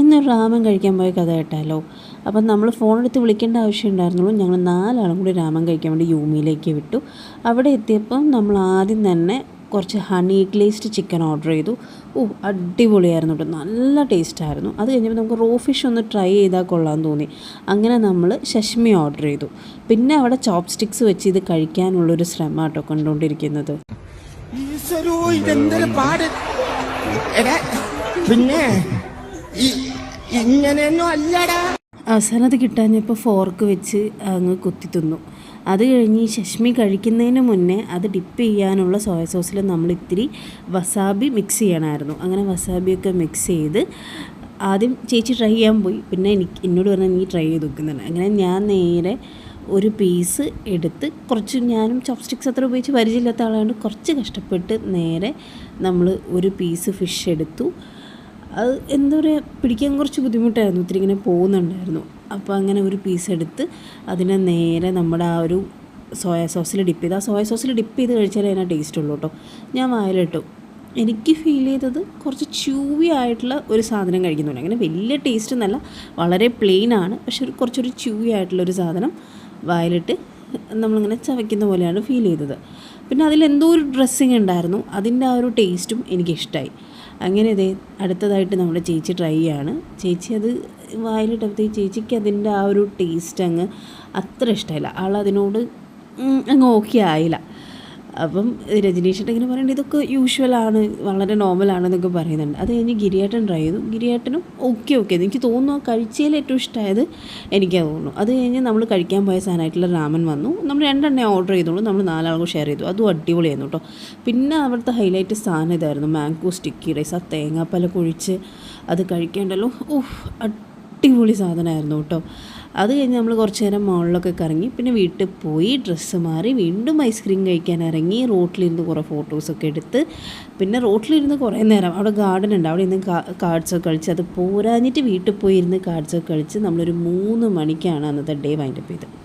ഇന്നൊരു രാമൻ കഴിക്കാൻ പോയ കഥ കേട്ടാലോ. അപ്പം നമ്മൾ ഫോണെടുത്ത് വിളിക്കേണ്ട ആവശ്യം ഉണ്ടായിരുന്നുള്ളൂ. ഞങ്ങൾ 4 ആളും കൂടി രാമൻ കഴിക്കാൻ വേണ്ടി യൂമിയിലേക്ക് വിട്ടു. അവിടെ എത്തിയപ്പം നമ്മൾ ആദ്യം തന്നെ കുറച്ച് ഹണി ഗ്ലേസ്ഡ് ചിക്കൻ ഓർഡർ ചെയ്തു. അടിപൊളിയായിരുന്നു കേട്ടോ, നല്ല ടേസ്റ്റായിരുന്നു. അത് കഴിഞ്ഞപ്പോൾ നമുക്ക് റോ ഫിഷ് ഒന്ന് ട്രൈ ചെയ്താൽ കൊള്ളാമെന്ന് തോന്നി. അങ്ങനെ നമ്മൾ ശഷ്മി ഓർഡർ ചെയ്തു. പിന്നെ അവിടെ ചോപ്പ് സ്റ്റിക്സ് വെച്ച് ഇത് കഴിക്കാനുള്ളൊരു ശ്രമം കേട്ടോ കണ്ടുകൊണ്ടിരിക്കുന്നത്. പിന്നെ ഇങ്ങനെയൊന്നും അല്ലടാ. അവസാനം അത് കിട്ടാഞ്ഞപ്പോൾ ഫോർക്ക് വെച്ച് അങ്ങ് കുത്തി തിന്നു. അത് കഴിഞ്ഞ് ഈ ശഷ്മി കഴിക്കുന്നതിന് മുന്നേ അത് ഡിപ്പ് ചെയ്യാനുള്ള സോയ സോസിൽ നമ്മൾ ഇത്തിരി വസാബി മിക്സ് ചെയ്യണമായിരുന്നു. അങ്ങനെ വസാബിയൊക്കെ മിക്സ് ചെയ്ത് ആദ്യം ചേച്ചി ട്രൈ ചെയ്യാൻ പോയി. പിന്നെ എന്നോട് പറഞ്ഞാൽ നീ ട്രൈ ചെയ്ത് നോക്കുന്നുണ്ട്. അങ്ങനെ ഞാൻ നേരെ ഒരു പീസ് എടുത്ത്, കുറച്ച് ഞാനും ചോപ്സ്റ്റിക്സ് അത്ര ഉപയോഗിച്ച് പരിചയമില്ലാത്ത ആളായതുകൊണ്ട് കുറച്ച് കഷ്ടപ്പെട്ട് നേരെ നമ്മൾ ഒരു പീസ് ഫിഷ് എടുത്തു. അത് എന്താ പറയുക, പിടിക്കാൻ കുറച്ച് ബുദ്ധിമുട്ടായിരുന്നു, ഒത്തിരി ഇങ്ങനെ പോകുന്നുണ്ടായിരുന്നു. അപ്പോൾ അങ്ങനെ ഒരു പീസ് എടുത്ത് അതിനെ നേരെ നമ്മുടെ ആ ഒരു സോയ സോസിൽ ഡിപ്പ് ചെയ്ത്, ആ സോയ സോസിൽ ഡിപ്പ് ചെയ്ത് കഴിച്ചാലേ അതിനാ ടേസ്റ്റ് ഉള്ളൂ കേട്ടോ. ഞാൻ വായിലിട്ടു. എനിക്ക് ഫീൽ ചെയ്തത് കുറച്ച് ച്യൂവി ആയിട്ടുള്ള ഒരു സാധനം കഴിക്കുന്നുണ്ട്. അങ്ങനെ വലിയ ടേസ്റ്റ് എന്നല്ല, വളരെ പ്ലെയിൻ ആണ്, പക്ഷെ കുറച്ചൊരു ച്യൂവി ആയിട്ടുള്ളൊരു സാധനം വായിലിട്ട് നമ്മളിങ്ങനെ ചവയ്ക്കുന്ന പോലെയാണ് ഫീൽ ചെയ്തത്. പിന്നെ അതിലെന്തോ ഒരു ഡ്രസ്സിങ് ഉണ്ടായിരുന്നു, അതിൻ്റെ ആ ഒരു ടേസ്റ്റും എനിക്കിഷ്ടമായി. അങ്ങനെ ഇതേ അടുത്തതായിട്ട് നമ്മുടെ ചേച്ചി ട്രൈ ചെയ്യാണ്. ചേച്ചി അത് വായിലിട്ടപ്പോഴത്തേക്ക് ചേച്ചിക്ക് അതിൻ്റെ ആ ഒരു ടേസ്റ്റ് അങ്ങ് അത്ര ഇഷ്ടമായില്ല. ആളതിനോട് അങ്ങ് ഓക്കെ ആയില്ല. അപ്പം രജനീഷേട്ടൻ ഇങ്ങനെ പറയുന്നുണ്ട് ഇതൊക്കെ യൂഷ്വലാണ്, വളരെ നോർമലാണെന്നൊക്കെ പറയുന്നുണ്ട്. അത് കഴിഞ്ഞ് ഗിരിയേട്ടൻ ട്രൈ ചെയ്തു. ഗിരിയേട്ടനും ഓക്കെ എനിക്ക് തോന്നുന്നു കഴിച്ചതിൽ ഏറ്റവും ഇഷ്ടമായത് എനിക്കത് തോന്നുന്നു. അത് കഴിഞ്ഞ് നമ്മൾ കഴിക്കാൻ പോയ സാധനമായിട്ടുള്ള രാമൻ വന്നു. നമ്മൾ 2 എണ്ണേ ഓർഡർ ചെയ്തോളൂ, നമ്മൾ 4 ആൾക്കും ഷെയർ ചെയ്തു. അതും അടിപൊളിയായിരുന്നു കേട്ടോ. പിന്നെ അവിടുത്തെ ഹൈലൈറ്റ് സാധനം ഇതായിരുന്നു, മാംഗോ സ്റ്റിക്കി റൈസ്. ആ തേങ്ങാപ്പാലൊക്കെ ഒഴിച്ച് അത് കഴിക്കേണ്ടല്ലോ, അടിപൊളി സാധനമായിരുന്നു കേട്ടോ. അത് കഴിഞ്ഞ് നമ്മൾ കുറച്ച് നേരം മോളിലൊക്കെ കറങ്ങി, പിന്നെ വീട്ടിൽ പോയി ഡ്രസ്സ് മാറി വീണ്ടും ഐസ്ക്രീം കഴിക്കാൻ ഇറങ്ങി. റോട്ടിലിരുന്ന് കുറേ ഫോട്ടോസൊക്കെ എടുത്ത്, പിന്നെ റോട്ടിലിരുന്ന് കുറേ നേരം അവിടെ ഗാർഡൻ ഉണ്ട്, അവിടെ ഇരുന്ന് കാർഡ്സൊക്കെ കളിച്ച്, അത് പോരാഞ്ഞിട്ട് വീട്ടിൽ പോയി ഇരുന്ന് കാർഡ്സൊക്കെ കളിച്ച് നമ്മളൊരു 3 മണിക്കാണ് അന്നത്തെ ഡേ വൈൻഡപ്പ് ചെയ്തത്.